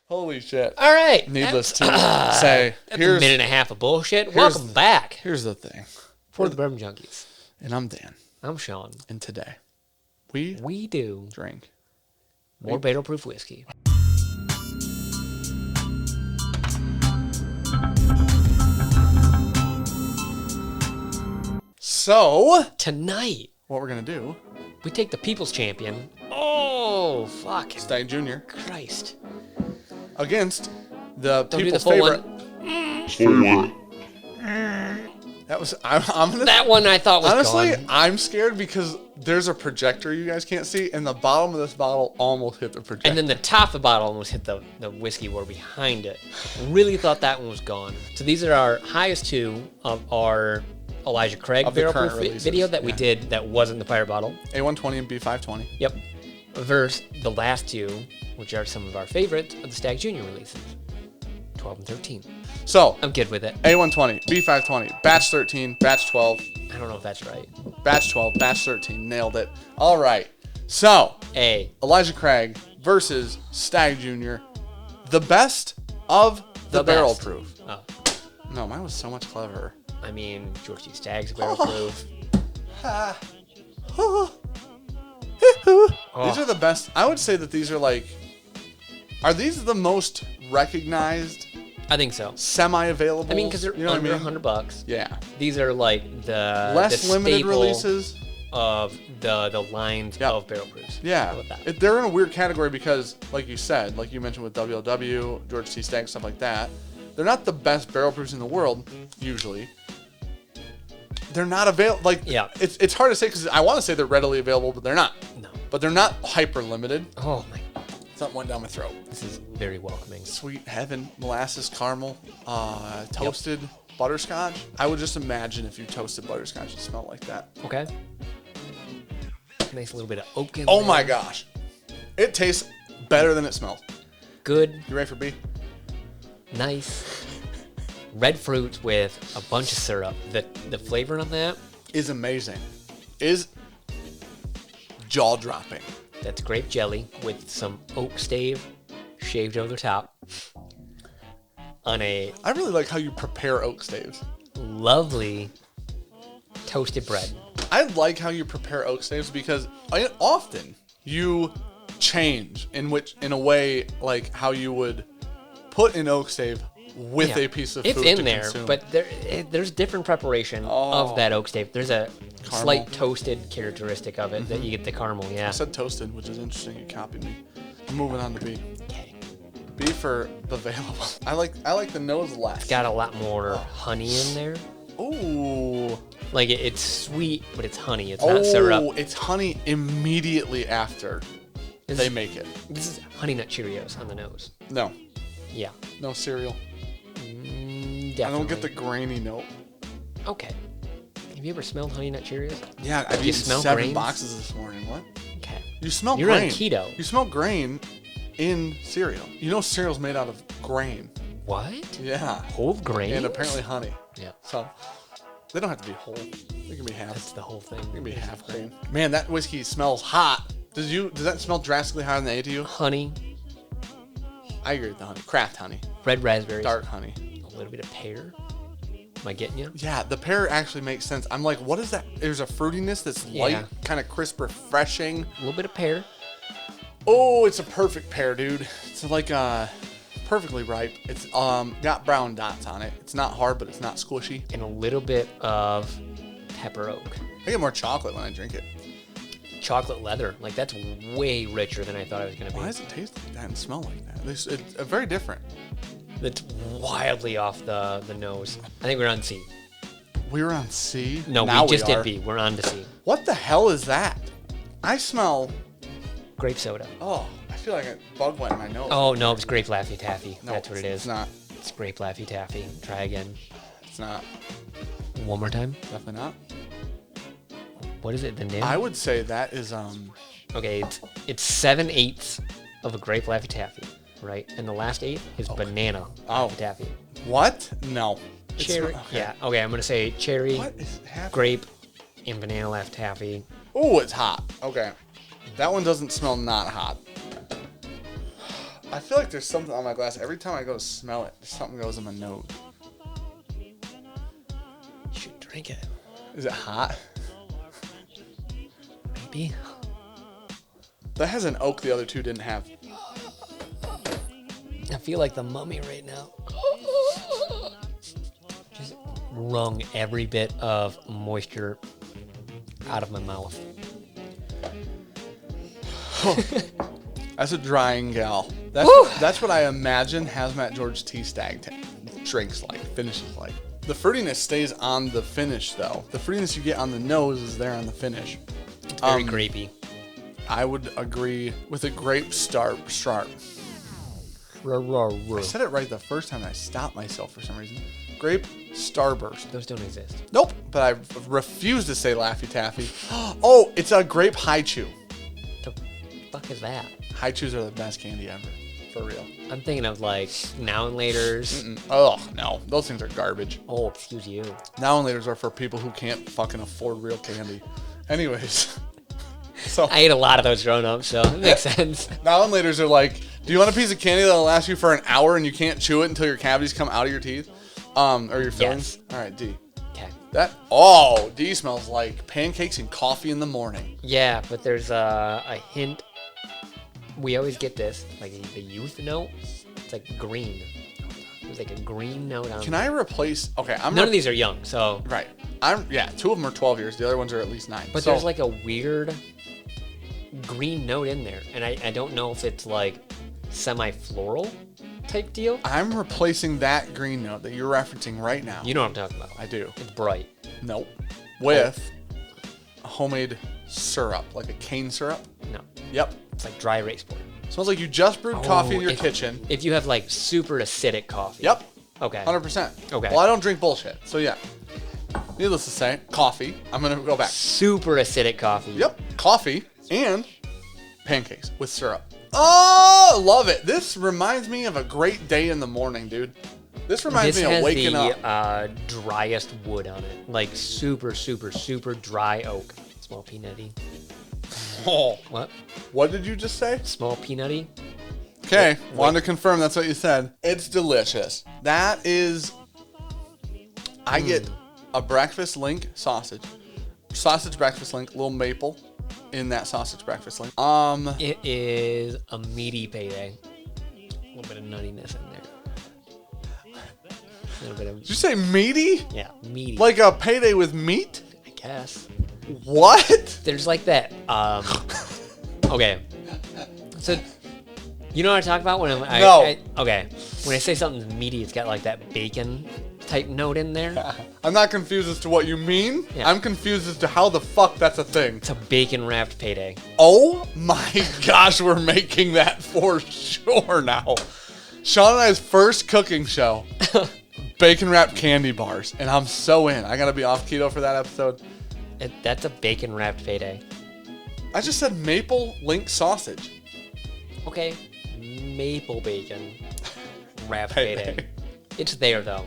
Holy shit. All right. Needless to say, That's a minute and a half of bullshit. Welcome back Here's the thing. for the Bourbon Junkies. And I'm Dan. I'm Sean. And today, we do drink more barrel proof whiskey. So, Tonight, what we're going to do, we take the People's Champion. Oh, fuck. Stagg Jr. Christ. against the Don't people's do the full favorite. That was, I'm gonna, That one I thought was honestly, gone. I'm scared because there's a projector you guys can't see, and the bottom of this bottle almost hit the projector. And then the top of the bottle almost hit the whiskey war behind it. Really thought that one was gone. So these are our highest two of our Elijah Craig Of the barrel current proof releases, video that we yeah. did that wasn't the fire bottle. A120 and B520. Yep. Versus the last two, which are some of our favorites of the Stagg Jr releases. 12 and 13. So, I'm good with it. A120, B520, Batch 13, Batch 12, I don't know if that's right. Batch 12, Batch 13. Nailed it. All right. So, Elijah Craig versus Stagg Jr. The best of the barrel best. proof. Oh, No, mine was so much cleverer. I mean, George T. Stagg's barrel proof. These are the best. I would say that these are like, are these the most recognized, I think so. semi-available? I mean, because they're you know what under I mean? $100. Yeah. These are like the Less the limited staple releases. of the lines Yep. of barrel proofs. Yeah. How about that? They're in a weird category because, like you said, like you mentioned with WLW, George T. Stagg, stuff like that, they're not the best barrel proofs in the world, usually. They're not available. Like, Yeah. it's hard to say because I want to say they're readily available, but they're not. No. But they're not hyper limited. Oh my, Something went down my throat. this is very welcoming. Sweet heaven, molasses, caramel, toasted butterscotch. I would just imagine if you toasted butterscotch, it smelled like that. Okay. Nice little bit of oak in Oh there. my gosh. It tastes better than it smells. Good, You ready for B? nice. Red fruit with a bunch of syrup. The flavor on that, Is amazing. Is jaw-dropping. that's grape jelly with some oak stave shaved over the top. On a I really like how you prepare oak staves. lovely toasted bread. I like how you prepare oak staves because often you change in a way like how you would put an oak stave with Yeah. a piece of It's food in to there, consume. but there's different prepreration of that oak stave. There's a slight toasted characteristic of it that you get the caramel. Yeah. I said toasted, which is interesting. You copied me. I'm moving on to B. Okay. B for available. I like the nose less. Got a lot more honey in there. Ooh. Like it's sweet, but it's honey. It's not syrup. It's honey immediately after they make it. This is Honey Nut Cheerios on the nose. No. Yeah. No cereal. Definitely. I don't get the grainy note. Okay. Have you ever smelled Honey Nut Cheerios? Yeah, I've you eaten smell 7 grains? boxes this morning. What? Okay. You smell You're on grain. keto. You smell grain in cereal. You know cereal's made out of grain. What? Yeah. Whole grain? And apparently honey. Yeah. So they don't have to be whole. They can be half. That's the whole thing. They can be half grain. Man, that whiskey smells hot. Does that smell drastically higher than the A to you? Honey, I agree with the honey. Craft honey. red raspberries, Dark honey. a little bit of pear. Am I getting you? Yeah, the pear actually makes sense. I'm like, what is that? There's a fruitiness that's light, Yeah. kind of crisp, refreshing. A little bit of pear. Oh, it's a perfect pear, dude. It's like perfectly ripe. It's got brown dots on it. It's not hard, but it's not squishy. And a little bit of pepper oak. I get more chocolate when I drink it. Chocolate leather. Like, that's way richer than I thought it was going to be. Why does it taste like that and smell like that? It's very different. That's wildly off the nose. I think we're on C. We were on C. No, Now we just are. did B. We're on to C. What the hell is that? I smell. Grape soda. Oh, I feel like a bug went in my nose. Oh, no, it's grape Laffy Taffy. No, That's what it is. It's not. It's grape Laffy Taffy. Try again. It's not. One more time. Definitely not. What is it then, Dan? I would say that is Okay, it's 7/8 of a grape Laffy Taffy, right? And the last 8 is banana Laffy Taffy. what? No. It's Cherry. not- okay. Yeah. Okay, I'm gonna say cherry, What is happening? grape, and banana Laffy Taffy. Oh, it's hot. Okay. That one doesn't smell not hot. I feel like there's something on my glass. Every time I go to smell it, something goes in my nose. You should drink it. Is it hot? Maybe. That has an oak the other two didn't have. I feel like the mummy right now. Just wrung every bit of moisture out of my mouth. That's a drying gal. That's what I imagine Hazmat George T. Stagg drinks like, finishes like. The fruitiness stays on the finish though. The fruitiness you get on the nose is there on the finish. It's very grapey. I would agree with a grape sharp. I said it right the first time and I stopped myself for some reason. Grape starburst. Those don't exist. Nope, but I refuse to say Laffy Taffy. Oh, it's a grape high chew. The fuck is that? High chews are the best candy ever. For real. I'm thinking of like now and laters. Oh, no. Those things are garbage. Oh, excuse you. Now and laters are for people who can't fucking afford real candy. Anyways. So I ate a lot of those growing up, so it makes sense. now and laters are like, do you want a piece of candy that'll last you for an hour and you can't chew it until your cavities come out of your teeth? Or your fillings? Yes. All right, D. Okay. D smells like pancakes and coffee in the morning. Yeah, but there's a hint. We always get this, like the youth note. It's like green. There's like a green note on. Can I replace? Okay, None of these are young, so. Right. Two of them are 12 years. The other ones are at least 9. But there's like a weird green note in there, and I don't know if it's like semi-floral type deal. I'm replacing that green note that you're referencing right now. You know what I'm talking about. I do. It's bright. Nope. With a homemade syrup, like a cane syrup. No. Yep. It's like dry erase board. Smells like you just brewed coffee in your kitchen. If you have like super acidic coffee. Yep. Okay. 100%. Okay. Well, I don't drink bullshit, so yeah. Needless to say, coffee. I'm gonna go back. Super acidic coffee. Yep. Coffee and pancakes with syrup. Oh, love it. This reminds me of a great day in the morning, dude. This reminds me of waking up. This has the driest wood on it. Like super, super, super dry oak. Small peanutty. Oh. What? What did you just say? Small peanutty. Okay. Wanted to confirm that's what you said. It's delicious. That is... I get a breakfast link sausage. Sausage breakfast link, little maple in that sausage breakfast link. It is a meaty payday. A little bit of nuttiness in there. A little bit of... Did you say meaty? Yeah, meaty. Like a payday with meat? I guess. What? There's like that, okay. So, you know what I talk about when okay. When I say something's meaty, it's got like that bacon type note in there. I'm not confused as to what you mean. Yeah. I'm confused as to how the fuck that's a thing. It's a bacon wrapped payday. Oh my gosh, we're making that for sure now. Sean and I's first cooking show. Bacon wrapped candy bars. And I'm so in. I gotta be off keto for that episode. That's a bacon wrapped payday. I just said maple link sausage. Okay. Maple bacon wrapped payday. It's there though.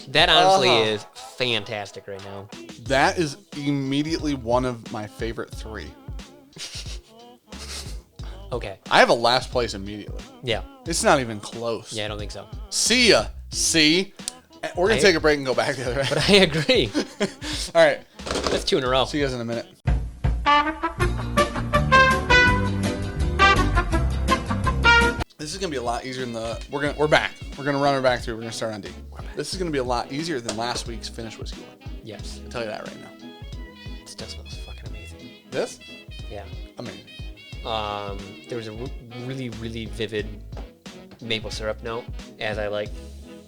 That honestly is fantastic right now. That is immediately one of my favorite 3. Okay. I have a last place immediately. Yeah. It's not even close. Yeah, I don't think so. See ya. See? We're going to take a break and go back the other way. But I agree. All right. That's 2 in a row. See you guys in a minute. This is going to be a lot easier than we're back. We're going to run her back through. We're going to start on D. This is going to be a lot easier than last week's finished whiskey one. Yes. I'll tell you that right now. This still smells fucking amazing. This? Yeah. Amazing. There was a really, really vivid maple syrup note as I like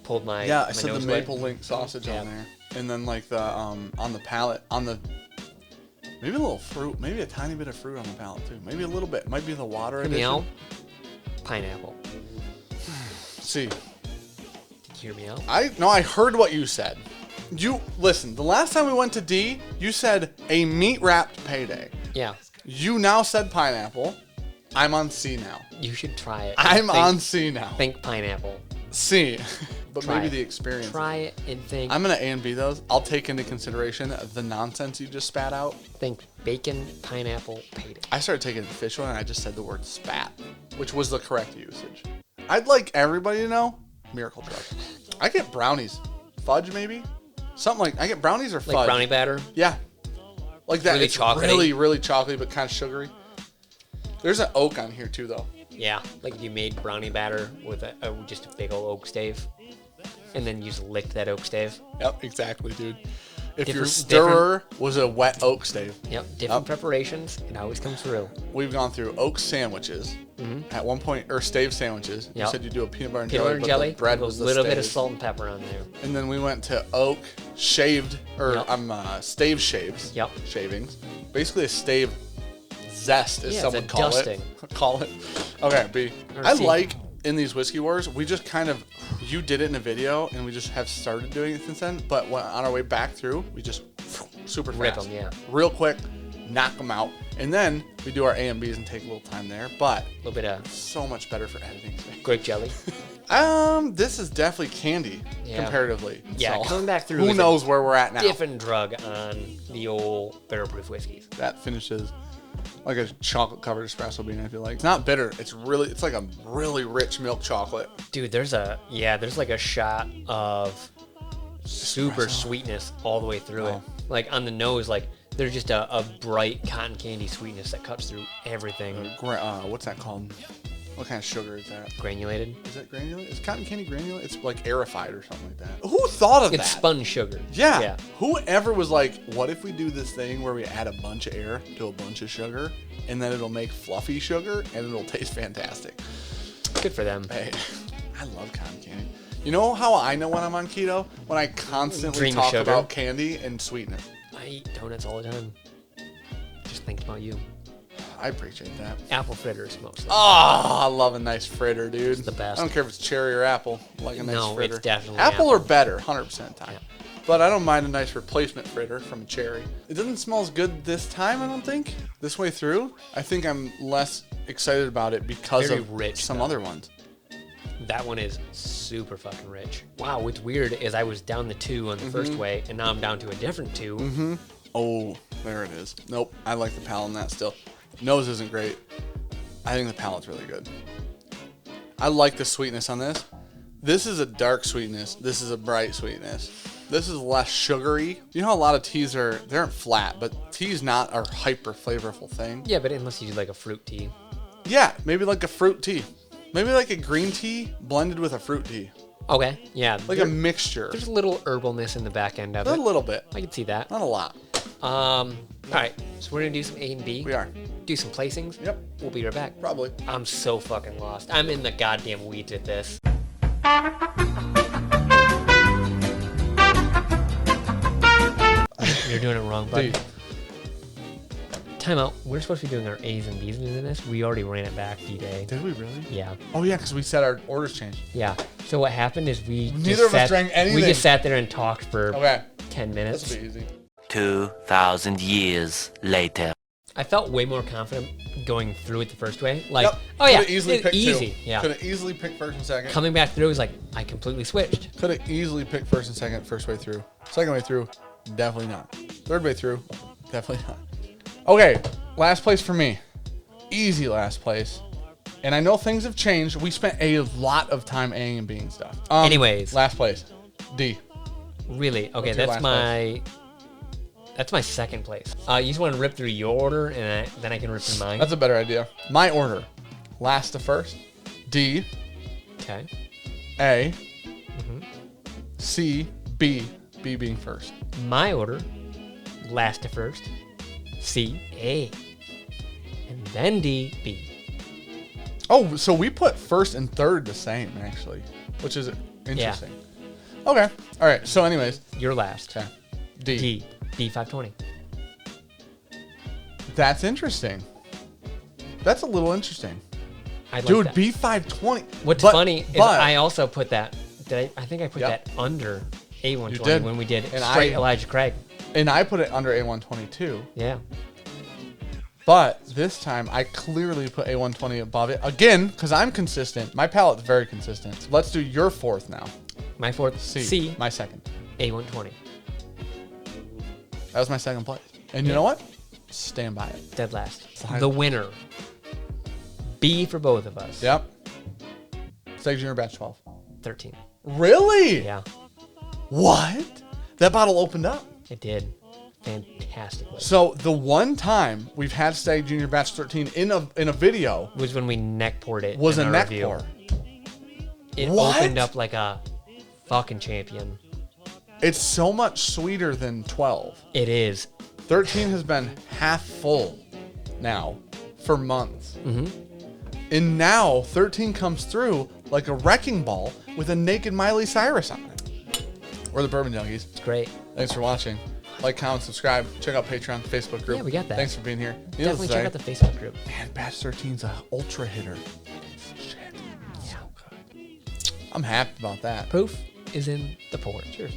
pulled my I said the nose maple away. link sausage on there, and then like the on the palate maybe a little fruit, maybe a tiny bit of fruit on the palate too, maybe a little bit. Might be the water Hear me addition. out. Pineapple. See, Did you hear me out? I heard what you said. You listen. The last time we went to D, you said a meat wrapped payday. Yeah. You now said pineapple. I'm on C now. You should try it. I'm on C now. Think pineapple. See, but Try maybe it. the experience. Try it and think. I'm gonna A and B those. I'll take into consideration the nonsense you just spat out. Think bacon, pineapple, payday. I started taking the fish one and I just said the word spat, which was the correct usage. I'd like everybody to know, Miracle Drug. I get brownies. Fudge maybe? Something like, I get brownies or fudge. Like brownie batter? Yeah. Like that. Really It's chocolatey? really, really chocolatey, but kind of sugary. There's an oak on here too, though. Yeah. Like if you made brownie batter with just a big old oak stave. And then you just licked that oak stave. Yep, exactly, dude. If your Different- stirrer was a wet oak stave. Yep. Different preparations. It always comes through. We've gone through oak sandwiches at one point, or stave sandwiches. You Yep. said you do a peanut butter and Peanut butter jelly, and but jelly. the bread with was a the little bit of stave. salt and pepper on there. And then we went to oak shaved, or Yep. stave shaves. Yep. Shavings. Basically a stave zest, as Yeah, it's someone a call dusting. it. Call it. Okay, B. Or I C. like in these whiskey wars, we just kind of, you did it in a video, and we just have started doing it since then. But when, on our way back through, we just super fast, Rip 'em, yeah. real quick, knock them out, and then we do our A and Bs and take a little time there. But A little bit of so much better for editing. grape jelly. This is definitely candy Yeah. comparatively. Yeah, So, coming back through Who is knows where we're at now? different drug on the old bitter proof whiskeys. That finishes like a chocolate covered espresso bean. I feel like it's not bitter. It's like a really rich milk chocolate. Dude, there's like a shot of super Espresso. sweetness all the way through Oh. it. Like on the nose, like there's just a bright cotton candy sweetness that cuts through everything. What's that called? What kind of sugar is that? Granulated. Is that granulate? Is cotton candy granulate? It's like aerified or something like that. Who thought of It's that? spun sugar. Yeah. Whoever was like, what if we do this thing where we add a bunch of air to a bunch of sugar, and then it'll make fluffy sugar, and it'll taste fantastic. Good for them. Hey, I love cotton candy. You know how I know when I'm on keto? When I constantly Dream of talk sugar. about candy and sweetness. I eat donuts all the time. Just think about you. I appreciate that. Apple fritters mostly. Oh, I love a nice fritter, dude. the best. I don't care if it's cherry or apple. I like a nice No, fritter. it's definitely apple apple. or better, 100% of the time. Yeah. But I don't mind a nice replacement fritter from a cherry. It doesn't smell as good this time, I don't think. This way through, I think I'm less excited about it because Very of rich, some though. other ones. That one is super fucking rich. Wow, what's weird is I was down the 2 on the first way, and now I'm down to a different 2. Oh, there it is. Nope, I like the palate on that still. Nose isn't great. I think the palate's really good. I like the sweetness on this. This is a dark sweetness. This is a bright sweetness. This is less sugary. You know how a lot of teas they aren't flat, but tea's not a hyper flavorful thing. Yeah, but unless you do like a fruit tea. Yeah, maybe like a fruit tea. Maybe like a green tea blended with a fruit tea. Okay, yeah. Like a mixture. There's a little herbalness in the back end of A it. little bit. I can see that. Not a lot. All right, so we're gonna do some A and B. We are. Do some placings. Yep. We'll be right back. Probably. I'm so fucking lost. I'm in the goddamn weeds at this. You're doing it wrong, bud. Dude. Time out. We're supposed to be doing our A's and B's in this. We already ran it back D-Day. Did we really? Yeah. Oh yeah, because we said our orders changed. Yeah. So what happened is Neither of us drank anything. We just sat there and talked for Okay. 10 This minutes. will be easy. 2,000 years later. I felt way more confident going through it the first way. Like, Yep. oh yeah, Coulda easily it's picked easy. two. Yeah. Could have easily picked first and second. Coming back through was like, I completely switched. Could have easily picked first and second first way through. Second way through, definitely not. Third way through, definitely not. Okay, last place for me. Easy last place. And I know things have changed. We spent a lot of time A and Bing stuff. Anyways. Last place. D. Really? Okay, What's your that's last that's my second place. You just want to rip through your order, and then I can rip through mine. That's a better idea. My order. Last to first. D. Okay. A. Mm-hmm. C. B. B being first. My order, last to first, C, A, and then D, B. Oh, so we put first and third the same, actually, which is interesting. Okay. All right. So anyways. You're last. Okay. D. D, D520. That's interesting. That's a little interesting. I like Dude, that. B520. What's funny is but I also put that. I think I put Yep. that under You A120 did. when we did And straight I- Elijah Craig. and I put it under A122. Yeah. But this time, I clearly put A120 above it. Again, because I'm consistent. My palate's very consistent. So let's do your fourth now. My fourth, C. My second. A120. That was my second place. And you know what? Stand by it. Dead last. Fine. The winner. B for both of us. Yep. Stagg Jr Batch 12. 13. Really? Yeah, What? That bottle opened up. it did. Fantastically. So the one time we've had Stagg Jr Batch 13 in a video Was when we neck poured it. was in a our neck review. pour. It What? opened up like a fucking champion. It's so much sweeter than 12. It is. 13 has been half full now for months. And now 13 comes through like a wrecking ball with a naked Miley Cyrus on it. We're the Bourbon Junkies. It's great. Thanks for watching. Like, comment, subscribe. Check out Patreon, Facebook group. Yeah, we got that. Thanks for being here. Needless Definitely to check say, out the Facebook group. man, Batch 13's a ultra hitter. Shit. So good. I'm happy about that. Proof is in the pour. Cheers.